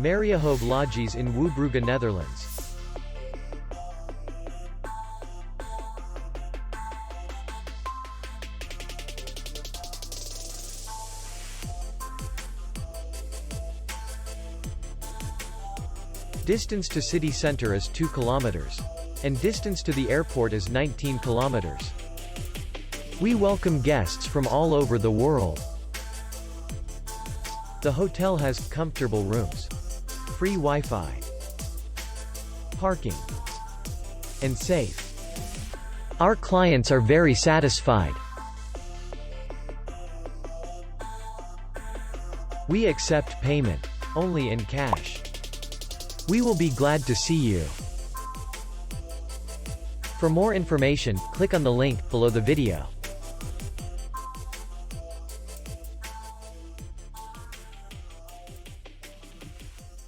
Mariahoeve Logies in Woubrugge, Netherlands. Distance to city center is 2 kilometers. And distance to the airport is 19 kilometers. We welcome guests from all over the world. The hotel has comfortable rooms, free Wi-Fi, parking, and safe. Our clients are very satisfied. We accept payment only in cash. We will be glad to see you. For more information, click on the link below the video.